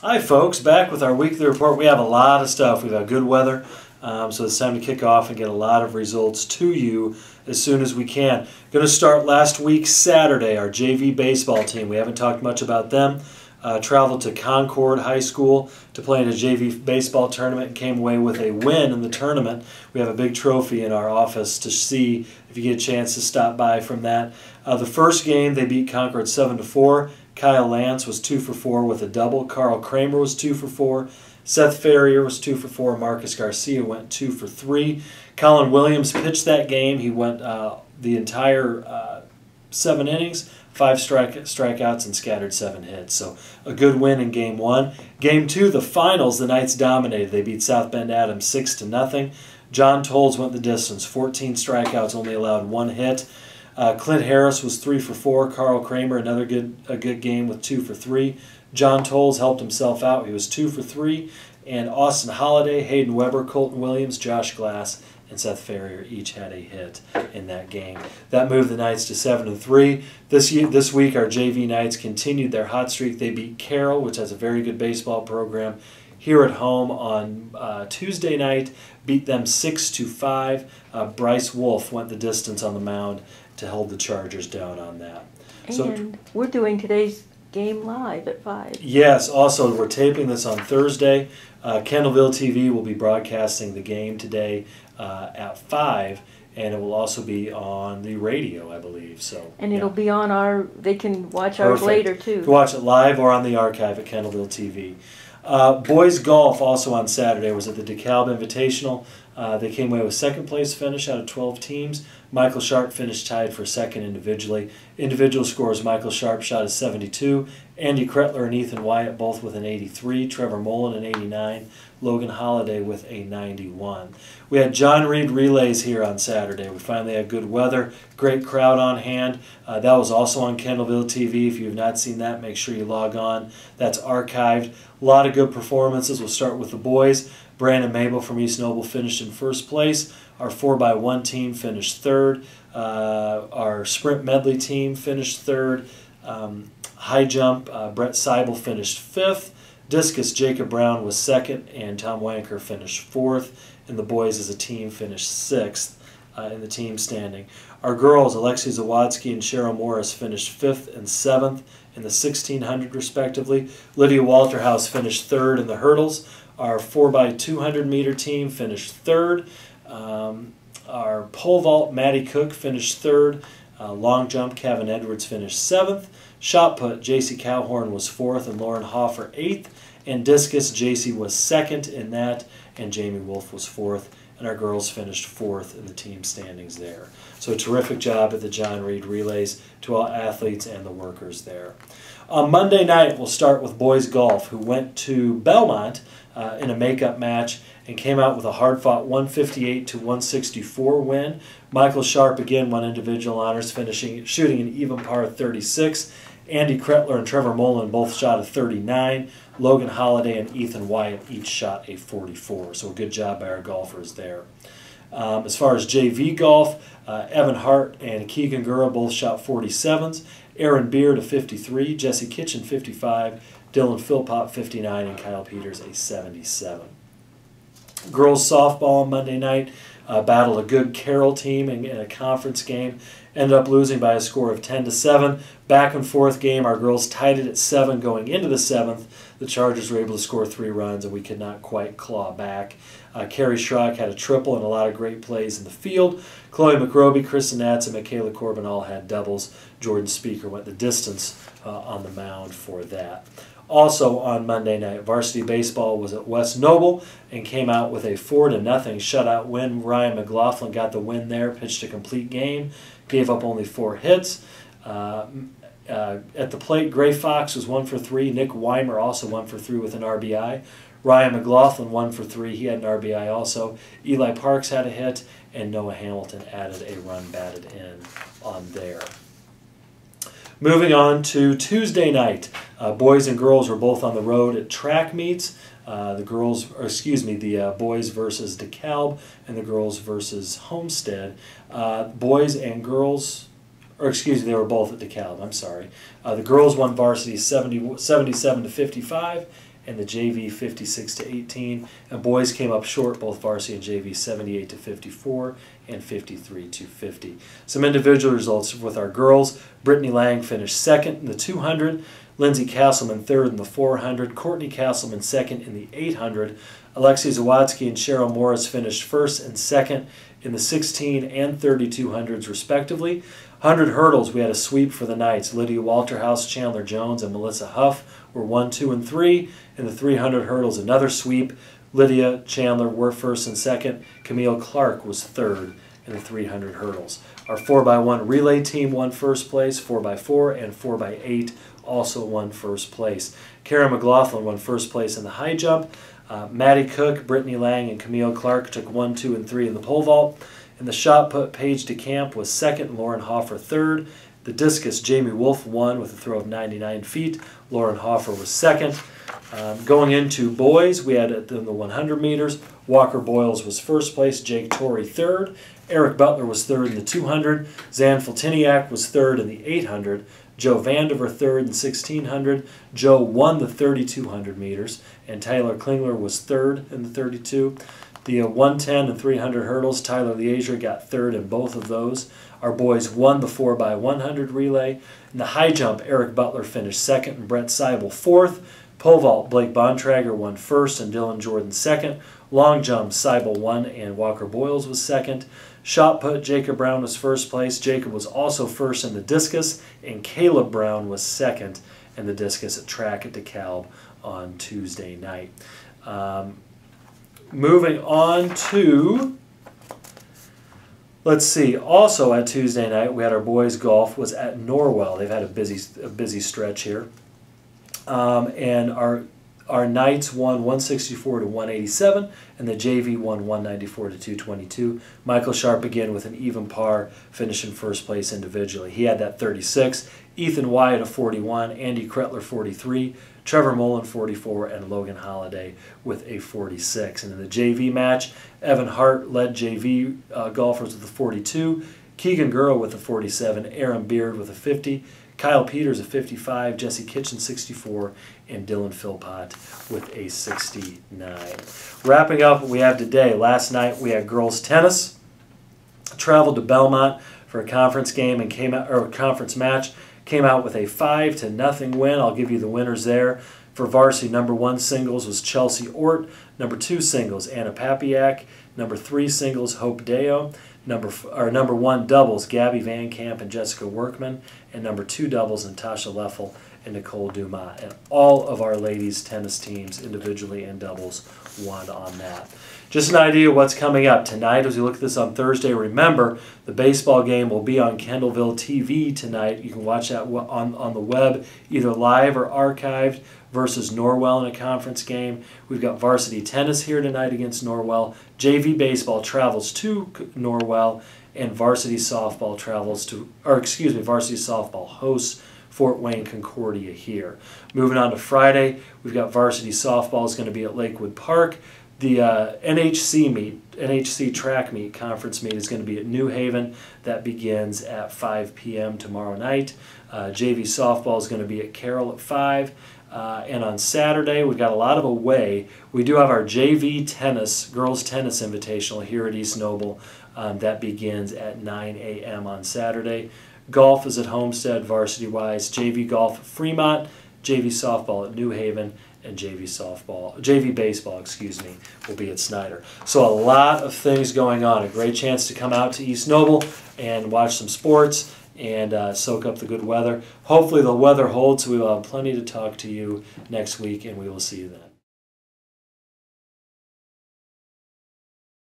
Hi folks, back with our weekly report. We have a lot of stuff. We've got good weather, so it's time to kick off and get a lot of results to you as soon as we can. Going to start last week, Saturday, our JV baseball team. We haven't talked much about them. Traveled to Concord High School to play in a JV baseball tournament and came away with a win in the tournament. We have a big trophy in our office to see if you get a chance to stop by from that. The first game, they beat Concord 7-4. Kyle Lance was 2 for 4 with a double. Carl Kramer was 2 for 4. Seth Ferrier was 2 for 4. Marcus Garcia went 2 for 3. Colin Williams pitched that game. He went the entire 7 innings, 5 strikeouts, and scattered 7 hits. So a good win in Game 1. Game 2, the finals, the Knights dominated. They beat South Bend Adams 6-0. John Tolles went the distance, 14 strikeouts, only allowed 1 hit. Clint Harris was 3 for 4. Carl Kramer, another good game with 2 for 3. John Tolles helped himself out. He was 2 for 3. And Austin Holliday, Hayden Weber, Colton Williams, Josh Glass, and Seth Ferrier each had a hit in that game. That moved the Knights to 7-3. This week, our JV Knights continued their hot streak. They beat Carroll, which has a very good baseball program, here at home on Tuesday night. Beat them 6-5. Bryce Wolf went the distance on the mound to hold the Chargers down on that. And we're doing today's game live at 5. Yes, also we're taping this on Thursday. Kendallville TV will be broadcasting the game today at 5, and it will also be on the radio, I believe. So, and it'll be on our, they can watch ours later too. You can watch it live or on the archive at Kendallville TV. Boys golf also on Saturday was at the DeKalb Invitational. They came away with second place finish out of 12 teams. Michael Sharp finished tied for second individually. Individual scores, Michael Sharp shot a 72. Andy Kretler and Ethan Wyatt both with an 83. Trevor Mullen an 89. Logan Holliday with a 91. We had John Reed relays here on Saturday. We finally had good weather, great crowd on hand. That was also on Kendallville TV. If you have not seen that, make sure you log on. That's archived. A lot of good performances. We'll start with the boys. Brandon Mabel from East Noble finished in first place. Our 4x1 team finished third. Our sprint medley team finished third. High jump, Brett Seibel finished fifth. Discus, Jacob Brown was second, and Tom Wanker finished fourth. And the boys as a team finished sixth in the team standing. Our girls, Alexi Zawadsky and Cheryl Morris, finished fifth and seventh in the 1600 respectively. Lydia Walterhouse finished third in the hurdles. Our 4x200 meter team finished third. Our pole vault, Maddie Cook finished third. Long jump, Kevin Edwards finished seventh. Shot put, JC Cowhorn was fourth and Lauren Hoffer eighth. And discus, JC was second in that, and Jamie Wolf was fourth. And our girls finished fourth in the team standings there. So a terrific job at the John Reed Relays to all athletes and the workers there. On Monday night, we'll start with boys golf, who went to Belmont in a makeup match and came out with a hard-fought 158-164 win. Michael Sharp again won individual honors, shooting an even par 36. Andy Kretler and Trevor Mullen both shot a 39. Logan Holliday and Ethan Wyatt each shot a 44. So a good job by our golfers there. As far as JV golf, Evan Hart and Keegan Gura both shot 47s. Aaron Beard a 53, Jesse Kitchen 55, Dylan Philpott 59, and Kyle Peters a 77. Girls softball on Monday night battled a good Carroll team in a conference game. Ended up losing by a score of 10-7. Back and forth game. Our girls tied it at 7 going into the 7th. The Chargers were able to score 3 runs, and we could not quite claw back. Carrie Schrock had a triple and a lot of great plays in the field. Chloe McRoby, Kristen Natz, and Michaela Corbin all had doubles. Jordan Speaker went the distance on the mound for that. Also on Monday night, varsity baseball was at West Noble and came out with a 4-0 shutout win. Ryan McLaughlin got the win there, pitched a complete game, gave up only 4 hits. At the plate, Gray Fox was 1 for 3. Nick Weimer also 1 for 3 with an RBI. Ryan McLaughlin 1 for 3. He had an RBI also. Eli Parks had a hit, and Noah Hamilton added a run batted in on there. Moving on to Tuesday night, boys and girls were both on the road at track meets. The boys versus DeKalb and the girls versus Homestead. Boys and girls, they were both at DeKalb. I'm sorry. The girls won varsity 77-55, and the JV 56-18. And boys came up short, both varsity and JV, 78-54 and 53-50. Some individual results with our girls. Brittany Lang finished second in the 200. Lindsay Castleman third in the 400. Courtney Castleman second in the 800. Alexia Zawatsky and Cheryl Morris finished first and second in the 16 and 3200s respectively. 100 hurdles, we had a sweep for the Knights. Lydia Walterhouse, Chandler Jones, and Melissa Huff were 1, 2, and 3. In the 300 hurdles, another sweep. Lydia Chandler were first and second. Camille Clark was third in the 300 hurdles. Our 4x1 relay team won first place. 4x4 and 4x8 also won first place. Karen McLaughlin won first place in the high jump. Maddie Cook, Brittany Lang, and Camille Clark took 1, 2, and 3 in the pole vault. In the shot put, Paige DeCamp was second and Lauren Hoffer third. The discus, Jamie Wolf won with a throw of 99 feet. Lauren Hoffer was second. Going into boys, we had in the 100 meters, Walker Boyles was first place, Jake Torrey third. Eric Butler was third in the 200. Zan Fultiniak was third in the 800. Joe Vandiver third in 1600. Joe won the 3200 meters, and Tyler Klingler was third in the 32. The 110 and 300 hurdles, Tyler Liesier got third in both of those. Our boys won the 4x100 relay. In the high jump, Eric Butler finished second and Brett Seibel fourth. Pole vault, Blake Bontrager won first and Dylan Jordan second. Long jump, Seibel won and Walker Boyles was second. Shot put, Jacob Brown was first place. Jacob was also first in the discus, and Caleb Brown was second in the discus at track at DeKalb on Tuesday night. Moving on to, let's see, also at Tuesday night, we had our boys golf was at Norwell. They've had a busy stretch here. And our Knights won 164 to 187, and the JV won 194 to 222. Michael Sharp again with an even par, finishing first place individually. He had that 36. Ethan Wyatt a 41, Andy Kretler 43, Trevor Mullen 44, and Logan Holliday with a 46. And in the JV match, Evan Hart led JV golfers with a 42, Keegan Gurrow with a 47, Aaron Beard with a 50, Kyle Peters a 55, Jesse Kitchen 64, and Dylan Philpott with a 69. Wrapping up what we have today, last night we had girls tennis. Traveled to Belmont for a conference game and conference match. Came out with a 5-0 win. I'll give you the winners there. For varsity, number 1 singles was Chelsea Ort. Number 2 singles, Anna Papiak. Number 3 singles, Hope Deo. Number 1 doubles, Gabby Van Camp and Jessica Workman. And number 2 doubles, Natasha Leffel and Nicole Dumas. And all of our ladies' tennis teams, individually and doubles, won on that. Just an idea of what's coming up tonight as we look at this on Thursday. Remember, the baseball game will be on Kendallville TV tonight. You can watch that on the web, either live or archived, versus Norwell in a conference game. We've got varsity tennis here tonight against Norwell. JV baseball travels to Norwell, and varsity softball varsity softball hosts Fort Wayne Concordia here. Moving on to Friday, we've got varsity softball is going to be at Lakewood Park. The NHC track meet, conference meet, is going to be at New Haven. That begins at 5 p.m. tomorrow night. JV softball is going to be at Carroll at 5. And on Saturday, we've got a lot of away. We do have our JV tennis, girls tennis invitational here at East Noble. That begins at 9 a.m. on Saturday. Golf is at Homestead, varsity-wise. JV golf at Fremont, JV softball at New Haven, and JV baseball, will be at Snyder. So a lot of things going on. A great chance to come out to East Noble and watch some sports and soak up the good weather. Hopefully the weather holds, so we will have plenty to talk to you next week, and we will see you then.